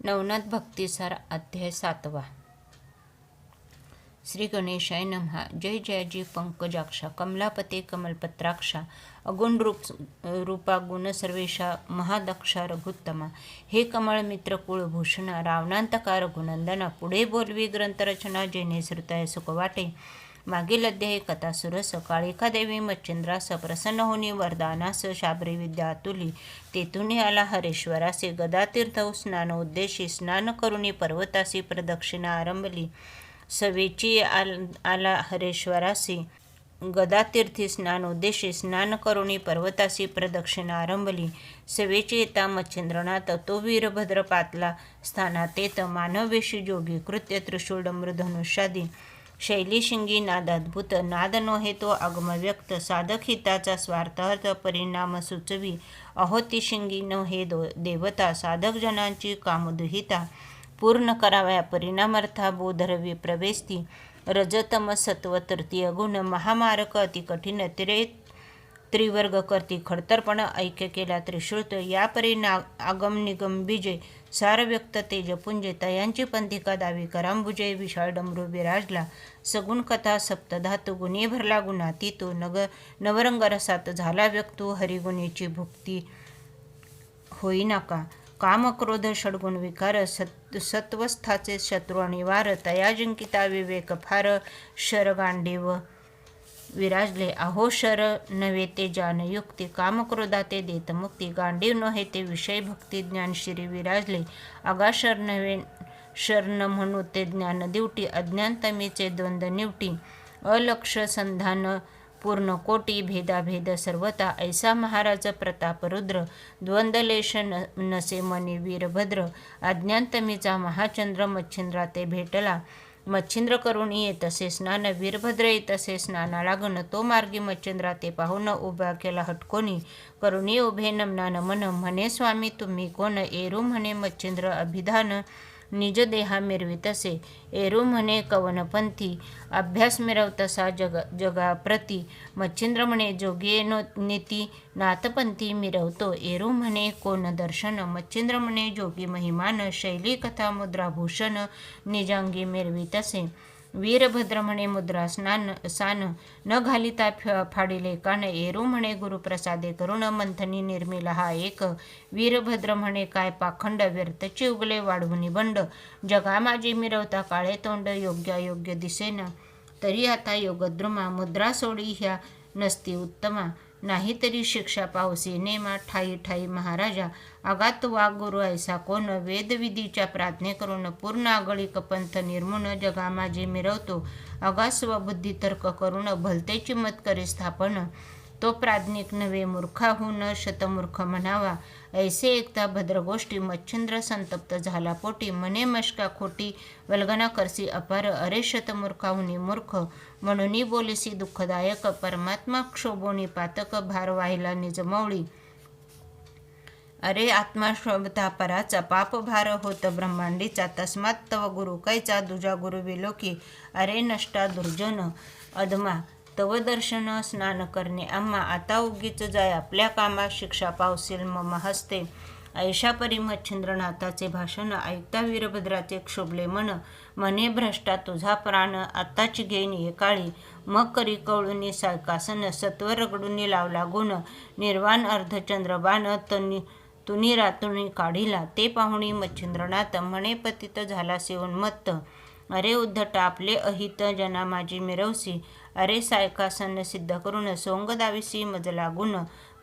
नवनाथ भक्तिसार अध्याय 7. श्री गणेशाय नमः. जय जयाजी पंकजाक्षा कमलापते कमलपत्राक्षा अगुण रूपा गुण सर्वेशा महादक्षा रघुत्तमा. हे कमळ मित्र कुळभूषणा रावणांतका रघुनंदना. पुढे बोलवी ग्रंथरचना जेणे श्रुताय सुख वाटे. मागील अध्यायी कथा सुरस. काळिका देवी मच्छिंद्रास प्रसन्न होनी वरदानास शाबरी विद्या अतुली. तेथुनी आला हरेश्वरासी गदातीर्थौ स्नान उद्देशी. स्नान करुणी पर्वतासी प्रदक्षिणा आरंभली. सवेची आला हरेश्वरासी गदातीर्थी स्नान उद्देशी. स्नान करुणी पर्वतासी प्रदक्षिणा आरंभली. सवेची येता मच्छिंद्रनाथ तो वीरभद्र पातला स्थाना तेत. मानववेशी जोगी कृत्य त्रिशूळ डमरुधनुष्यादी. शैली शिंगी नादाद्भुत नाद नोहे तो आगमव्यक्त. साधक हिताचा स्वार्थार्थ परिणाम सुचवी. अहोती शिंगी नोहे देवता साधक जनांची कामदुहिता. पूर्ण कराव्या परिणामार्था बोधरवी प्रवेस्ती. रजतम सत्व तृतीय गुण महामारक अति कठीण. त्रिवर्ग करती खडतरपण ऐक्य केला त्रिशूळत. या परी आगम निगम बीजे सार व्यक्त तेजपुंजे. तयांची पंथिका दावी करांबुजे. विशाळ डमरू विराजला सगुण कथा सप्तधातू. गुणी भरला गुणातीतू. नवरंग रसात झाला व्यक्तू. हरिगुणीची भुक्ती होईना का. काम क्रोध षडगुण विकार सत्वस्थाचे शत्रू आणि वार. तया जिंकिता विवेक फार. शर गांडीव विराजले अहो शर नव्हे ते जानयुक्ती. कामक्रोधाते देत मुक्ती. गांडीव नव्हे ते विषय भक्ती. ज्ञान शिरी विराजले अगाशर नव्हे शर न म्हणू ते ज्ञान दिवटी. अज्ञान तमीचे द्वंद्व निवटी. अलक्ष संधान पूर्ण कोटी. भेदाभेद सर्वता ऐसा महाराज प्रताप रुद्र. द्वंद्वलेश नसे मनी वीरभद्र. अज्ञान तमीचा महाचंद्र मच्छिंद्रा ते भेटला. मच्छिंद्र करुणी येतसे स्नान. वीरभद्र येतसे स्नाना लागण. तो मार्गी मच्छिंद्रा ते पाहून उभा केला हटकोनी. करुणी उभे नमना नमन. म्हणे स्वामी तुम्ही कोण. एरू म्हणे मच्छिंद्र अभिधान. निज देहा मिरवितसे. एरू म्हणे कवनपंथी. अभ्यास मिरवतसा जगाप्रती. मच्छिंद्र म्हणे जोगी नीती नाथपंथी मिरवतो. एरू म्हणे कोण दर्शन. मच्छिंद्र म्हणे जोगी महिमान. शैली कथा मुद्राभूषण निजांगी मिरवितसे. वीरभद्र म्हणे मुद्रा सान न घालिता फाडिले कान. एरू म्हणे गुरुप्रसादे करुण मंथनी निर्मिला हा एक. वीरभद्र म्हणे काय पाखंड व्यर्थची उगले वाढवुनी बंड. जगा माझी मिरवता काळे तोंड. योग्यायोग्य दिसेना तरी आता योगद्रुमा. मुद्रा सोडी ह्या नसती उत्तमा. नाहीतरी शिक्षा पावसी नेमा. ठाई ठाई महाराजा आगात वाघ गुरु ऐसा कोण. वेदविधीच्या प्राज्ञे करून पूर्ण आगळीक पंथ निर्मून. जगा माझी मिरवतो अगा स्वबुद्धी तर्क करून. भलतेची मत करी स्थापन. तो प्राज्ञिक नव्हे मूर्खाहून शतमूर्ख म्हणावा. ऐसे एकता भद्रगोष्टी. मच्छिंद्र संतप्त झाला पोटी. मने मशका खोटी वल्गना करसी अपार. अरे शतमूर्खाहुनी मूर्ख म्हणून बोलिसी दुःखदायक. परमात्मा क्षोभोनी पातक भार वाहिला निजमौळी. अरे आत्मा शोभता पराचा पापभार होत ब्रह्मांडीचा. तस्मात् तव गुरु कैचा दुजा गुरु विलोकी. अरे नष्टा दुर्जन अधमा तव दर्शन स्नान करणे आम्हा. आता उगीच जाय आपल्या कामा. शिक्षा पावसील मम हस्ते. ऐशा परी मच्छिंद्रनाथाचे भाषण ऐकता वीरभद्राचे क्षोभले मन. म्हणे भ्रष्टा तुझा प्राण आत्ताची घेईन एकाळी. मग करी कवळुनी सायकासन. सत्व रगडुनी लावला गुण. निर्वाण अर्धचंद्रबाण तुनी रातुनी काढिला. ते पाहुणी मच्छिंद्रनाथ म्हणे पतित झालासे उन्मत्त. अरे उद्धट आपले अहित जना माझी मिरवसी. अरे सायकासन सिद्ध करून सोंग दाविसी मजला गुण.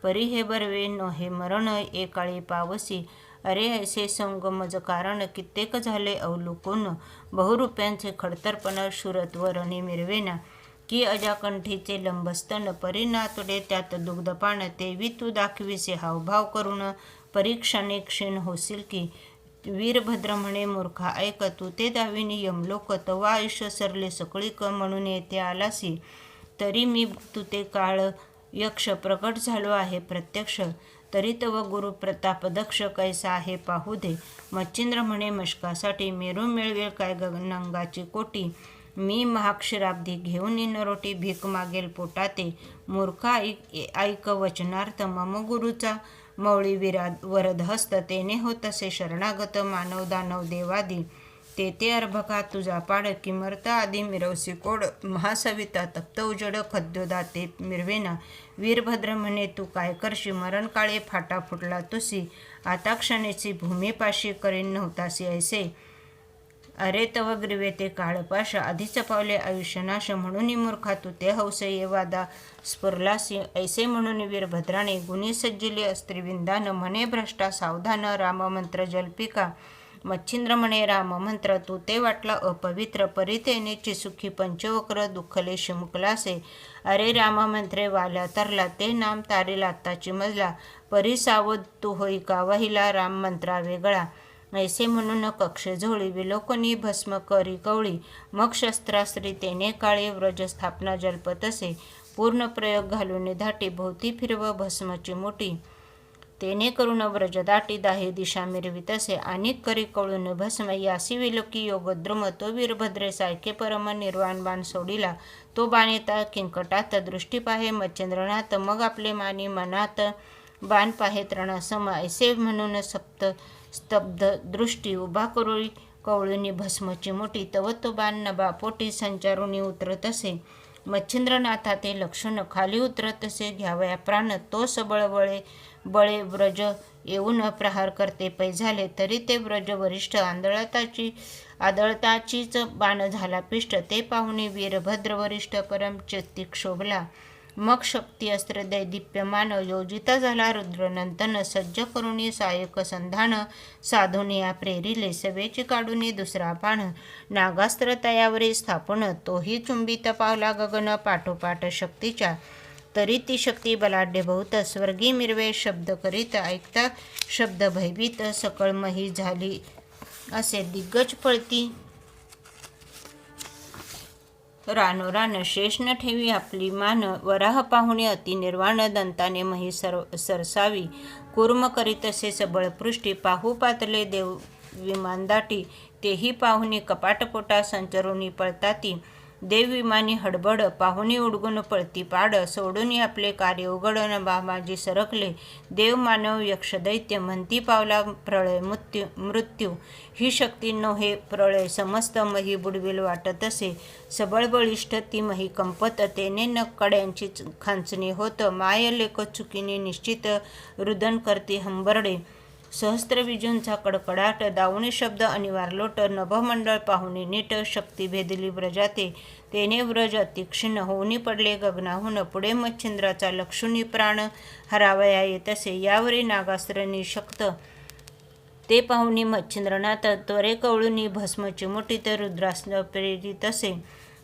परी हे बरवे नोहे मरण एकाळी पावसी. अरे ऐसे सोंग मज कारण कित्येक झाले अवलुकून. बहुरूप्यांचे खडतरपण शूरत्वरणी मिरवेना. की अजाकंठीचे लंबस्तन परी नातुडे त्यात दुग्धपान. तेवी तू दाखविसे हावभाव करून परीक्षाने क्षीण होशील की. वीरभद्र म्हणे मूर्खा ऐक तू ते दाविनी यमलोक. तवा आयुष्य सरले सकळीक म्हणून येथे आलासी. तरी मी तू ते काळ यक्ष प्रकट झालो आहे प्रत्यक्ष. तरी तव गुरु प्रताप दक्ष कैसा आहे पाहू दे. मच्छिंद्र म्हणे मशकासाठी मेरू मिळवेल काय गगनांगाची कोटी. मी महाक्षराब्धी घेऊन नरोटी भीक मागेल पोटाते. मूर्खा ऐक वचनार्थ मम गुरुचा. मौळी वरदहस्त तेने हो तसे शरणागत मानव दानव देवादी ते अर्भका तुझा पाड किमर्त आदी मिरवसी कोड महासविता तप्त उजड खद्योदा ते मिरवेना वीरभद्र म्हणे तू काय करशी मरण काळे फाटा फुटला तुसी आता क्षणेची भूमीपाशी करीन नव्हतासी ऐसे अरे तव ग्रीवे ते काळपाश आधीच पावले आयुष्यनाश म्हणून मूर्खा तू ते हौस ये वादा स्फुरलासी ऐसे म्हणून वीरभद्राने गुणी सज्जिले अस्त्रिविंदान म्हणे भ्रष्टा सावधान राममंत्र जल्पिका मच्छिंद्र म्हणे राममंत्र तू ते वाटला अपवित्र परितेने चिसुखी पंचवक्र दुःखले शिमुकलासे अरे राममंत्रे वाल्या तरला ते नाम तारेल आत्ताची मजला परी सावध तू होई का वहिला राम मंत्रा वेगळा ऐसे म्हणून कक्ष झोळी विलोकनी भस्म करी कवळी मग शस्त्रास्त्री तेने काळे व्रज स्थापना जल्पतसे पूर्ण प्रयोग घालून धाटी भोवती फिरव भस्मची मोठी तेने करून व्रजदाटी दाही दिशा मिरवितसे अनेक करी कळून भस्म यासी विलोकी योगद्रुम तो वीरभद्रे सायके परम निर्वाण बाण सोडिला तो बाणेता किंकटात दृष्टी पाहे मच्छिंद्रनाथ मग आपले मानी मनात बाण पाहे तृणासम ऐसे म्हणून स्तब्ध दृष्टी उभा करुळी कवळुनी भस्मची मोठी तव तो बाण नभा पोटी संचारुनी उतरतसे मच्छिंद्रनाथा ते लक्षण खाली उतरतसे घ्यावया प्राण तो सबळ बळे व्रज येऊन प्रहार करते पै झाले तरी ते व्रज वरिष्ठ आदळताचीच बाण झाला पिष्ट ते पाहुणे वीरभद्र वरिष्ठ परमचित्ती क्षोभला मग शक्ती अस्त्र दैदिप्यमान योजिता झाला रुद्रनंतन सज्ज करुणी सायक संधान साधुनिया प्रेरिले सवेची काढुनी दुसरा बाण नागास्त्र तयावरी स्थापन तोही चुंबित पावला गगन पाठोपाठ शक्तीच्या तरी ती शक्ती बलाढ्य बहुत स्वर्गी मिरवे शब्द करीत ऐकता शब्द भयभीत सकळमही झाली असे दिग्गज पळती रानोरान शेष न ठेवी आपली मान वराह पाहुणे अति निर्वाण दंताने मही सरसावी कूर्म करीतसे सबळपृष्टी पाहू पातले देव विमानदाटी तेही पाहुणे कपाटपोटा संचरुनी पळताती देव विमानी हडबड पाहुणे उडगून पळती पाड सोडून आपले कार्य उघड बामाजी सरकले देव मानव यक्ष दैत्य म्हणती पावला प्रळय मृत्यू ही शक्ती नोहे प्रळय समस्त मही बुडविल वाटत असे सबळ बळिष्ठ ती मही कंपत तेने न कड्यांची खांचणी होत माय लेख चुकीने निश्चित रुदन करती हंबरडे सहस्त्र विजूंचा कडकडाट दावणी शब्द अनिवार लोट नभमंडळ पाहुणे नीट शक्ती भेदली व्रजाते तेने व्रज अतिक्षीण होऊनी पडले गगनाहून पुढे मच्छिंद्राचा लक्षुनी प्राण हरावया येतसे यावरी नागास्त्र निशक्त ते पाहुणी मच्छिंद्रनाथ त्वरे कवळुनी भस्मची मुठीत रुद्रास्त्र प्रेरित असे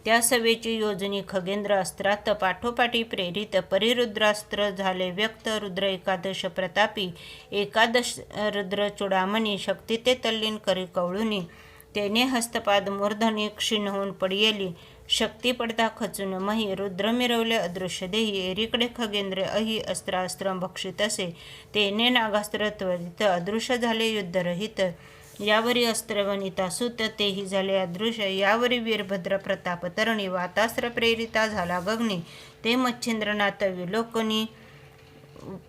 त्या सवेची योजनी खगेंद्र अस्त्रात पाठोपाठी प्रेरित परिरुद्रास्त्र झाले व्यक्त रुद्र एकादश प्रतापी एकादश रुद्र चुडामणी शक्ती ते तल्लीन करी कवळुनी तेने हस्तपाद मूर्धनी क्षीण होऊन पडियली शक्ती पडता खचून मही रुद्र मिरवले अदृश्य देही एरीकडे खगेंद्र अही अस्त्रास्त्र भक्षित असे तेने नागास्त्र त्वरित अदृश्य झाले युद्धरहित यावरी अस्त्रवनिता सुत तेही झाले अदृश्य यावरी वीरभद्र प्रताप तरुणी वातास्त्र प्रेरिता झाला गगनी ते मच्छिंद्रनाथ विलोकनी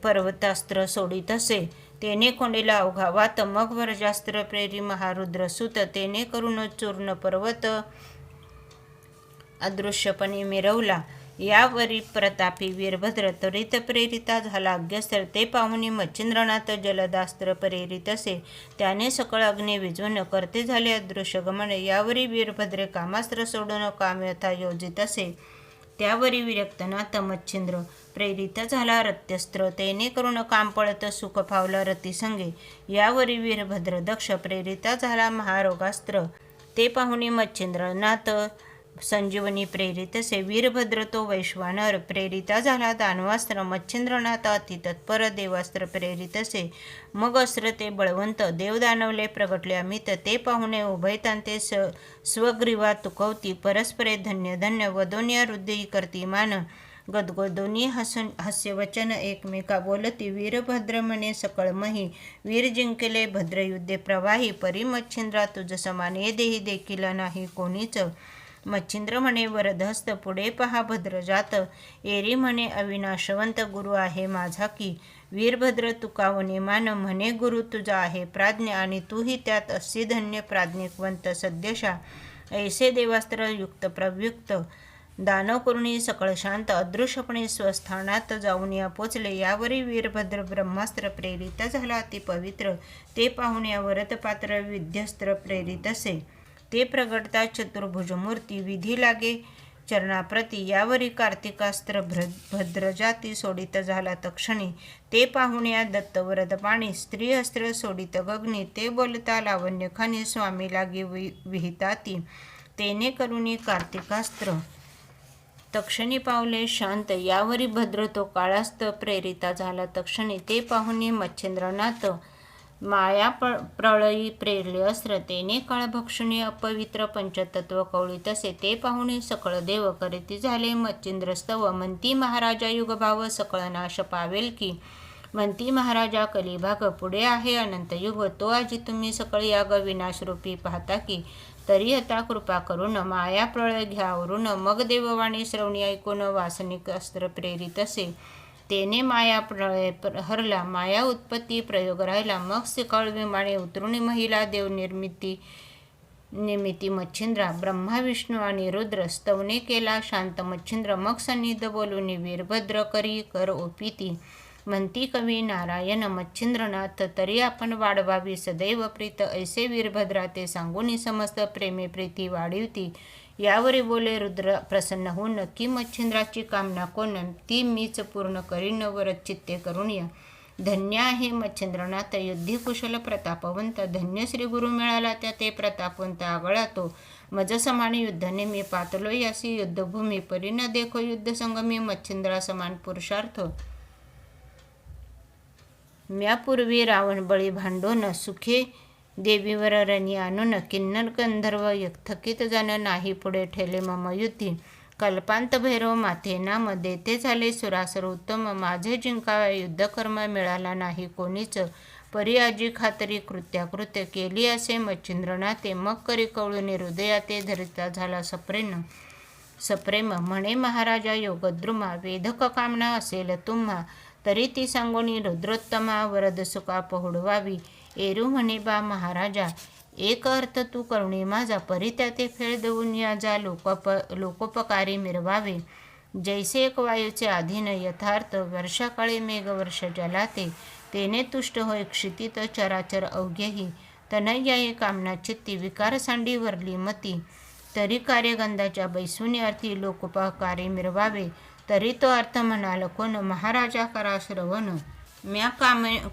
पर्वतास्त्र सोडित असे तेने कोंडेला अवघा वात मग वर्जास्त्र प्रेरी महारुद्र सुत तेने करून चूर्ण पर्वत अदृश्यपणे मिरवला यावरी प्रतापी वीरभद्र त्वरित प्रेरिता झाला अज्ञस्त्र ते पाहुणी मच्छिंद्रनाथ जलदास्त्र प्रेरित असे त्याने सकळ अग्नी विजवून करते झाले अदृश्य गमन यावरी वीरभद्रे कामास्त्र सोडून कामयथा योजित असे त्यावरी विरक्तनाथ मच्छिंद्र प्रेरित झाला रत्यस्त्र तेने करून काम पळत सुख फावलं रतिसंगे यावरी वीरभद्र दक्ष प्रेरिता झाला महारोगास्त्र ते पाहुणी मच्छिंद्रनाथ संजीवनी प्रेरित असे वीरभद्र तो वैश्वानर प्रेरिता झाला दानवास्त्र मच्छिंद्रनाथ अतितत्पर देवास्त्र प्रेरित असे मग अस्त्र ते बळवंत देवदानवले प्रगटले अमित ते पाहुणे उभयतांते स्वग्रीवा तुकवती परस्परे धन्य धन्य वदोन्या रुद्धी करती मान गदगदोनी हास्यवचन एकमेका बोलती वीरभद्र म्हणे सकळमही वीर जिंकले भद्रयुद्धे प्रवाही परी मच्छिंद्रा तुझ समान ये देही देखील नाही कोणीच मच्छिंद्र म्हणे वरदहस्त पुढे पहा भद्रजात एरी म्हणे अविनाशवंत गुरु आहे माझा की वीरभद्र तुकावने मान, म्हणे गुरु तुझा आहे प्राज्ञ, आणि तूही त्यात असी धन्य प्राज्ञिकवंत सद्यशा. ऐसे देवास्त्र युक्त प्रयुक्त दानव करुणी सकळ शांत, अदृश्यपणे स्वस्थानात जाऊन या पोचले. यावरी वीरभद्र ब्रह्मास्त्र प्रेरित झाला अति पवित्र, ते पाहून या वरदपात्र विद्यस्त्र प्रेरित असे. ते प्रगटता चतुर्भुजमूर्ती, विधी लागे चरणाप्रती. यावरी कार्तिकास्त्र भद्रजाती सोडित झाला तक्षणी, ते पाहून या दत्त वरद पाणी. स्त्रीअस्त्र सोडित गगनी, ते बोलता लावण्यखानी. स्वामी लागे विहिताती, तेने करुणी कार्तिकास्त्र तक्षणी पावले शांत. यावरी भद्र तो काळास्त प्रेरिता झाला तक्षणी, ते पाहुणे मच्छिंद्रनाथ माया प्रळयी प्रेरले अस्त्र. तेने काळभक्षणी अपवित्र पंचतत्व कवळी तसे, ते पाहुणे सकळ देव करीती झाले मच्छिंद्रस्तव. म्हणती महाराजा युगभाव सकळ नाश पावेल की, म्हणती महाराजा कलिभाग पुढे आहे अनंत युग. तो आजी तुम्ही सकळ याग विनाशरूपी पाहता की, तरी आता कृपा करून माया प्रळय घ्यावरून. मग देववाणी श्रवणी ऐकून वासनिक अस्त्र प्रेरित असे, तेने माया प्रळय हरला. माया उत्पत्ती प्रयोग राहिला, मग सिकाळ विमाने उतरून महिला देव निर्मिती मच्छिंद्रा. ब्रह्मा विष्णू आणि रुद्र स्तवने केला शांत मच्छिंद्र. मग सन्निध बोलून वीरभद्र करी कर ओपिती, म्हणती कवी नारायण मच्छिंद्रनाथ. तरी आपण वाढवावी सदैव प्रीत, ऐसे वीरभद्रा ते सांगून समस्त प्रेमे प्रीती वाढीवती. यावरी बोले रुद्र प्रसन्न होऊन, की मच्छिंद्राची कामना कोण, ती मीच पूर्ण करीन वरचित्ते करून या. धन्य आहे मच्छिंद्रनाथ युद्धी कुशल प्रतापवंत, धन्य श्री गुरु मिळाला त्या ते प्रतापवंत आगळा तो. मज समान युद्धने मी पातलो यासी, युद्धभूमी परी न देखो युद्ध संगमी. मच्छिंद्रा समान पुरुषार्थ म्यापूर्वी रावण बळी भांडून, सुखे देवीवर रणी आणून. किन्नर गंधर्व थकीत जन, नाही पुढे ठेले मम युद्धी. कल्पांत भैरव माथे नाम, देते झाले सुरासर उत्तम. माझे जिंकाव्या युद्धकर्म, मिळाला नाही कोणीच. परी आजी खातरी कृत्याकृत्य, केली असे मच्छिंद्रनाथे. मग करी कवळून हृदयाते, धरिता झाला सप्रेम. म्हणे महाराजा योगद्रुमा, वेधक कामना असेल तुम्हा, तरी ती सांगोनी रुद्रोत्तमा. वरद सुका पहुडवावी, एरू म्हणे बा महाराजा. एक अर्थ तू करुणी माझा, परी त्याते फेळ देऊन या जा लोकोपकारी मिरवावे. जैसे एक वायूचे अधीन यथार्थ, वर्षाकाळी मेघवर्ष जलाते. तेने तुष्ट होय क्षितित चराचर अवघेही. तनय्याई कामना चित्ती, विकार सांडी वरली मती. तरी कार्यगंधाच्या बैसुनी अर्थी, लोकोपकारी मिरवावे. तरी तो अर्थ म्हणाल कोण, महाराजा करा श्रवण. म्या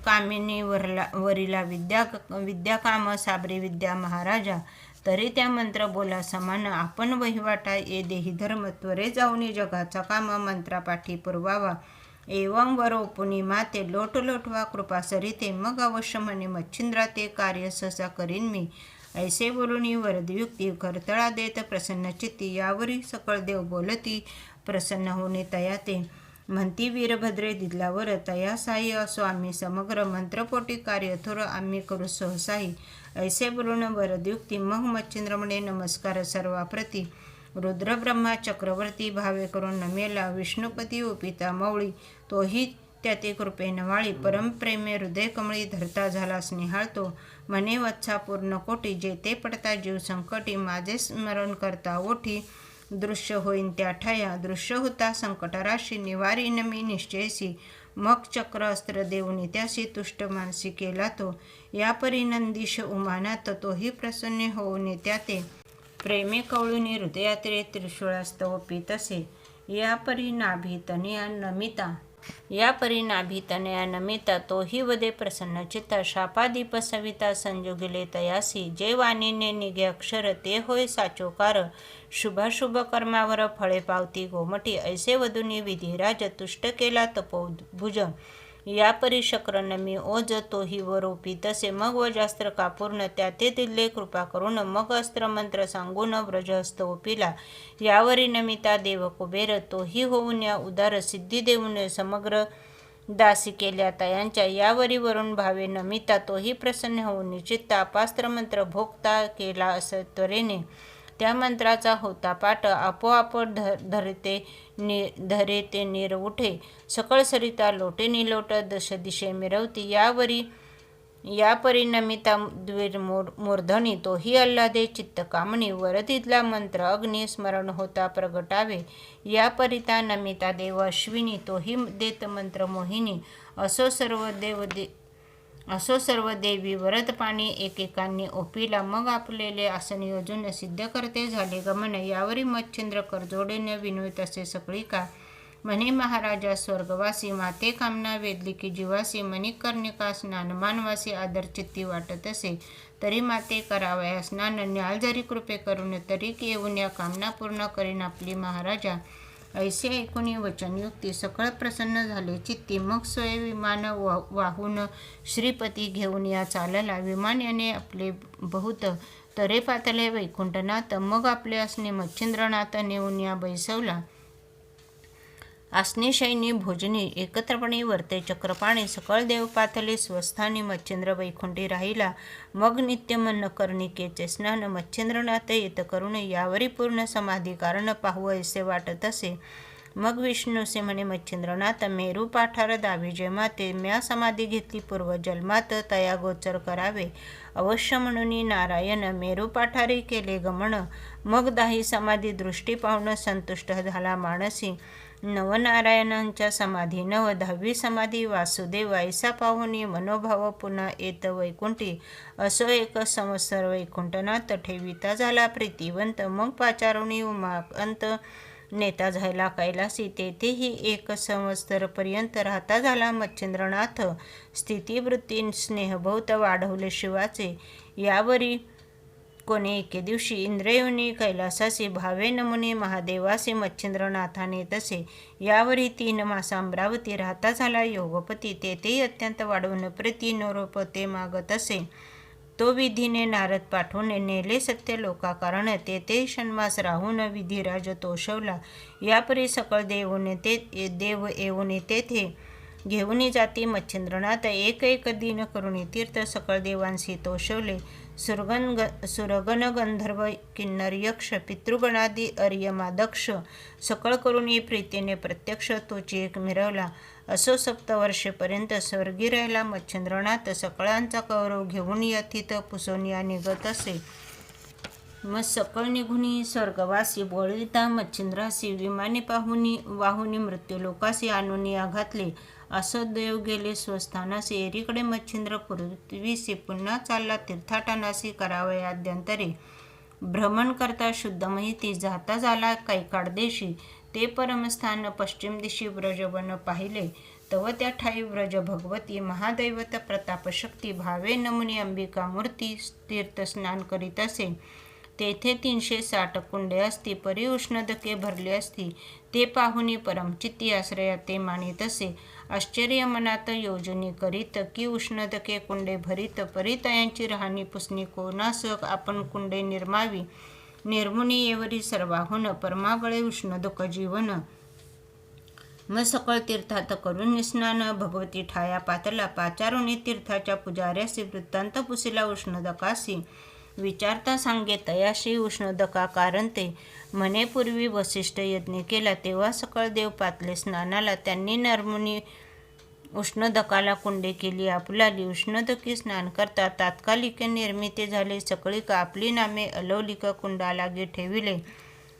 कामिनी वरिला विद्या काम, साबरी विद्या महाराजा. तरी त्या मंत्र बोला समान, आपण वहिवाटा ये देही धर्म. त्वरे जाऊन जगाचा काम, मंत्रापाठी पुरवावा. एवं वरोपुनी माते, लोट लोटवा कृपा सरिते. मग अवश्य म्हणे मच्छिंद्रा, ते कार्य सहसा करीन मी. ऐसे बोलून वरदयुक्ती, करतळा देत प्रसन्न चित्ती. यावरी सकळ देव बोलती, प्रसन्न होणे तया ते. म्हणती वीरभद्रे दिदलावर, तया साई असो आम्ही समग्र. मंत्रपोटी कार्य थोर आम्ही करू सहसाही. ऐसे बोलून वरदयुक्ती, मग मच्छिंद्र म्हणे नमस्कार सर्वाप्रती. रुद्र ब्रह्मा चक्रवर्ती, भावे करून नमेला. विष्णुपती उपिता मवळी, तोही त्याते कृपेन वाळी. परमप्रेमे हृदय कमळी, धरता झाला स्नेहाळतो. म्हणे वत्सा पूर्ण कोटी, जेते पडता जीव संकटी. माझे स्मरण करता ओठी, दृश्य होईन त्या ठाया. दृश्य होता संकटराशी, निवारीन मी निश्चयसी. मग चक्र अस्त्र देऊन त्यासी, तुष्ट मानसी केला तो. या परी नंदीश उमानात, तोही प्रसन्न होऊन त्याते. प्रेमे कवळून हृदयात रे, त्रिशूळास्तव पीतसे. या परी नाभितनया नमिता, या परी नाभितनया नमिता. तोही वदे प्रसन्न चित्ता, शापादीप सविता संजोगिले तयासी. जे वाणीने निघे अक्षर, ते होय साचोकार. शुभाशुभ कर्मावर फळे पावती गोमटी. ऐसे वधूनी विधिराज, तुष्ट केला तपोभुज. या परी शक्र नमी ओज, तोही वरोपी तसे. मग वजास्त्र कापूर्ण त्याते दिले कृपा करून. मग अस्त्र मंत्र सांगून व्रजहस्त ओपिला. यावरी नमिता देव कुबेर, तोही होऊन या उदार. सिद्धी देऊन समग्र दासी केल्या तयांच्या. यावरी वरून भावे नमिता, तोही प्रसन्न होऊन चित्ता. पास्त्र मंत्र भोगता केला असं त्वरेने. त्या मंत्राचा होता पाठ आपोआप धरे ते नीर उठे, सकळ सरिता लोटे निलोट दश दिशे मिरवती. या परिणमिता द्वीर मूर्धनी, तोही अल्लादे चित्त कामणी. वरतीतला मंत्र अग्नी स्मरण होता प्रगटावे, या परिता नमिता देव अश्विनी, तोही देत मंत्र मोहिनी. असो सर्व देवी वरद पाणी एकेकांनी ओपिला, मग आपलेले आसन योजून सिद्ध करते झाले गमन. यावरी मच्छिंद्र करजोडेने विनवित असे सकळी का, म्हणे महाराजा स्वर्गवासी. माते कामना वेदली की जीवासी, मणिकर्णिका स्नान मानवासी. आदर चित्ती वाटत असे तरी माते करावया स्नान, न्याल जरी कृपे करून तरी येऊन या कामना पूर्ण करीन आपली महाराजा. ऐसे ऐकून वचन युक्ती सकळ प्रसन्न झाले चित्ती, मग स्वय विमान वाहून श्रीपती घेऊन या चालला. विमान याने आपले बहुत तरे पातले वैकुंठनाथ, मग आपले असणे मच्छिंद्रनाथ नेऊन या बैसवला. आसने शयनी भोजनी एकत्रपणे वर्ते चक्रपाणी, सकळ देव पाथले स्वस्थानी. मच्छिंद्र वैकुंठी राहिला, मग नित्य मन कर्णिकेचे स्नान. मच्छिंद्रनाथ येत करून यावरी पूर्ण समाधी, कारण पाहू ऐसे वाटत असे. मग विष्णूसे म्हणे मच्छिंद्रनाथ, मेरू पाठार दाविजे माते. म्या समाधी घेतली पूर्व जन्मात, तया गोचर करावे अवश्य म्हणून नारायण. मेरू पाठारी केले गमन, मग दाही समाधी दृष्टी पाहून संतुष्ट झाला मानसी. नवनारायणांच्या समाधी नव 10वी समाधी वासुदेव, ऐसा पाहुनी मनोभाव पुन्हा येत वैकुंठी. असो एक संवत्सर वैकुंठनाथ, ठेविता झाला प्रीतिवंत. मग पाचारुणी उमाकांत नेता झाला कैलासी, तेथेही 1 संवत्सर पर्यंत राहता झाला मच्छिंद्रनाथ. स्थितिवृत्ती स्नेहभोवत वाढवले शिवाचे, यावरी कोणे एके दिवशी इंद्रयोनी कैलासासी. भावे नमुने महादेवासी मच्छिंद्रनाथाने तसे, यावरी 3 मास अमरावती राहता झाला योगपती. तेथेही अत्यंत वाढवून प्रीती नोरोप ते मागत असे, तो विधीने नारद पाठवून नेले सत्य लोका कारण. तेथे षण्मास राहून विधिराज तोषवला, यापरी सकळ देव येऊन तेथे घेऊन जाती मच्छिंद्रनाथ. एक दिन करुणी तीर्थ सकळ देवांसी तोषवले. सुरगण गंधर्व किन्नर यक्ष पितृगणादी अर्यमा दक्ष, सकळ करुणी प्रीतीने प्रत्यक्ष तोची एक मिरवला. असो 7 वर्षेपर्यंत स्वर्गी राहिला मच्छिंद्रनाथ. सकळांचा कौरव घेऊन यथित पुसोनिया निघत असे. मग सकळ निघुनी स्वर्गवासी बोळविता मच्छिंद्रासी. विमाने वाहुनी मृत्यूलोकासी आणून या घातले. असो देव गेले स्वस्थानासी. एरीकडे मच्छिंद्र पूर्वीसी, पुन्हा चालला तीर्थाटनासी करावयाद्यंतरे. भ्रमण करता शुद्ध माहिती जाता झाला कैकाड देशी. ते परमस्थान पश्चिम दिशी व्रजवन पाहिले, तव त्या ठाई व्रज भगवती. महादैवत प्रतापशक्ती भावे नमुनी अंबिका मूर्ती. तीर्थस्नान करीत असे तेथे 360 कुंडे असती, परी उष्णदके भरली असती. ते पाहुनी परमचित्ती आश्रया ते मानित असे. आश्चर्य मनात योजनी करीत, की उष्णदके कुंडे भरीत. परी तयांची राहणी पुसणी कोणास, आपण कुंडे निर्मावी. निर्मुनी येवरी सर्वाहुन, परमागळे उष्णदक जीवन. मग सकळ तीर्थात करून स्नान, भगवती ठाया पातला. पाचारुणी तीर्थाच्या पुजाऱ्यासी, वृत्तांत पुसिला उष्णदकासी. विचारता सांगे तयाशी उष्णदका कारण ते, म्हणे पूर्वी वसिष्ठ यज्ञ केला, तेव्हा सकळ देव पातले स्नानाला. त्यांनी नरमुनी उष्णदकाला कुंडे केली आपुलाली. उष्णदकी स्नान करता तात्कालिक निर्मिती झाले सकळिका. आपली नामे अलौलिक कुंडालागी ठेविले.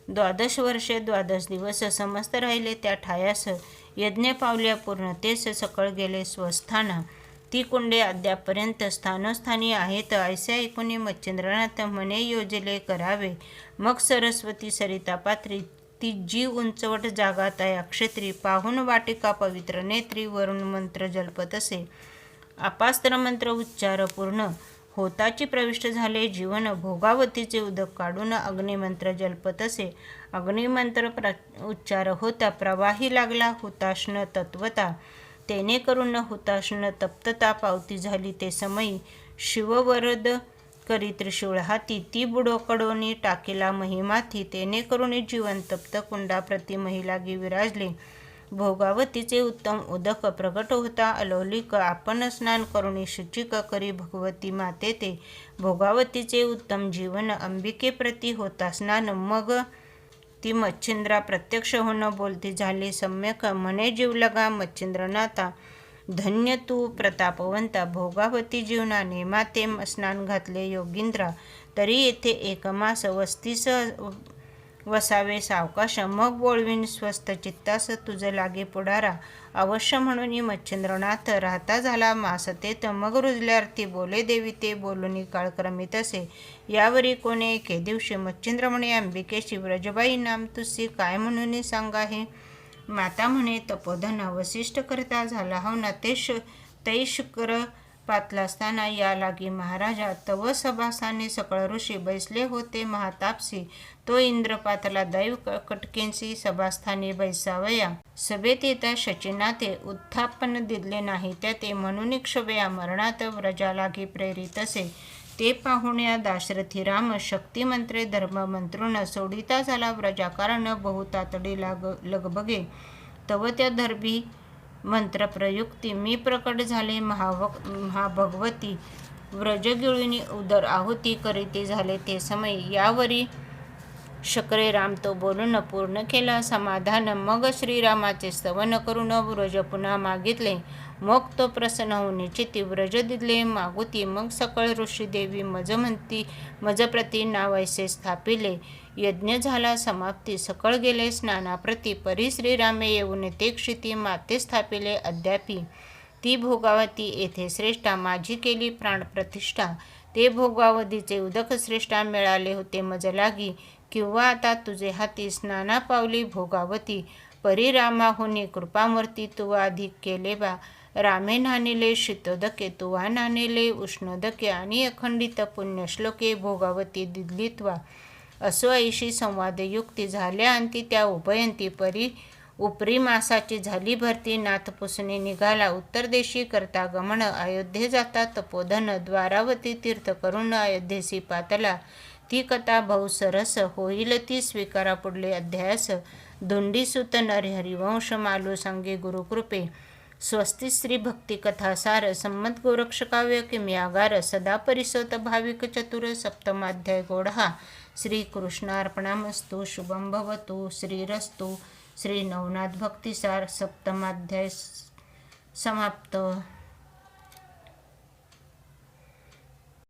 12 वर्षे 12 दिवस समस्त राहिले त्या ठायास. यज्ञ पावल्या पूर्ण तेच सकळ गेले स्वस्थाना. ती कुंडे अद्यापर्यंत स्थानोस्थानी आहेत. ऐसे ऐकून मच्छिंद्रनाथ म्हणे योजले करावे. मग सरस्वती सरिता पात्री, ती जी उंचवट जागा तया क्षेत्री. पाहून वाटिका पवित्र नेत्री, वरून मंत्र जल्पत असे. अपास्त्र मंत्र उच्चार पूर्ण होताची प्रविष्ट झाले जीवन. भोगावतीचे उदक काढून अग्निमंत्र जल्पत असे. अग्निमंत्र उच्चार होता प्रवाही लागला हुताशनं तत्वता. तेने करून हुताशनं तप्तता पावती झाली ते समयी. शिववरद करी त्रिशूळ हाती, ती बुडोकडोनी टाकेला महिमाथी. तेने करून जीवन तप्त कुंडा प्रति महिलागी विराजले. भोगावतीचे उत्तम उदक प्रगट होता अलौलिक आपण स्नान करुणी शुचिक करी भगवती माते ते भोगावतीचे उत्तम जीवन अंबिके प्रती होता स्नान मग ती मच्छिंद्रा प्रत्यक्ष होणं बोलती झाली सम्यक म्हणे जीवलगा मच्छिंद्रनाथा धन्य तू प्रतापवंता भोगावती जीवनाने माते स्नान घातले योगींद्रा तरी येथे एक मास वस्तीस वसावे सावकाश मग बोलवीन स्वस्थ चित्तास तुझ लागे पुढारा अवश्य म्हणून मच्छिंद्रनाथ राहता झाला मासतेत मग रुजल्यार्थी बोले देवी ते बोलूनी काळक्रमित असे यावरी कोणे एके दिवशी मच्छिंद्र म्हणे अंबिकेशी व्रजबाई नाम तुझी काय म्हणून सांगा हे माता म्हणे तपोधन वसिष्ठ करता झाला हो ना ते शुक्र पातलास्ताना या लागी महाराजा तव सभासाने सकळ ऋषी बैसले होते महातापसी तो इंद्रपातला दैव कटकेंसी सभास्थानी बैसावया सभेत येता शचीनाथे उत्थापन दिले नाही त्या ते म्हणून क्षभया मरणात व्रजा लागी प्रेरित असे ते पाहुण्या दाशरथी राम शक्तिमंत्रे धर्ममंत्रुन सोडिता झाला व्रजा कारण बहुतातडी लगबगे तव त्या दर्भी मंत्रप्रयुक्ती मी प्रकट झाले महाभगवती व्रजगिळीनी उदर आहुती करीते झाले ते समय यावरी शकरे राम तो बोलून पूर्ण केला समाधान मग श्रीरामाचे स्तवन करून व्रज पुन्हा मागितले मग तो प्रसन्न होऊन चिती व्रज दिले मागुती मग सकळ ऋषी देवी मजप्रती नावैसे स्थापिले यज्ञ झाला समाप्ती सकळ गेले स्नानाप्रती परी श्रीरामे येऊन ते क्षिती माते स्थापिले अद्यापी ती भोगावती येथे श्रेष्ठा माझी केली प्राणप्रतिष्ठा ते भोगावतीचे उदक श्रेष्ठा मिळाले होते मज लागी किंवा आता तुझे हाती स्नाना पावली भोगावती परी रामाहुनी कृपामूर्ती तुवा अधिक केले बा रामे नानिले शीतोदके तुवा नानिले उष्णोदके आणि अखंडित पुण्यश्लोके भोगावती दिदलित्वा असो ऐशी संवादयुक्ती झाल्या अंती त्या उभयंती परी उपरी मासाची झाली भरती नाथ पुसणे निघाला उत्तर देशी करता गमन अयोध्ये जाता तपोधन द्वारावती तीर्थ करून अयोध्येसी पातला ती कथा बहुसरस होईल ती स्वीकारा पुढले अध्यायास धोंडीसुत नरहरिवंश मालू सांगे गुरुकृपे स्वस्ति श्री भक्ती कथा सार संमत गोरक्ष काव्य किम्यागार सदा परिसोत भाविक चतुर सप्तमाध्याय गोढा श्री कृष्णार्पणामस्तु शुभं भवतु श्रीरस्तु श्री नवनाथ भक्तिसार सप्तमाध्याय समाप्त।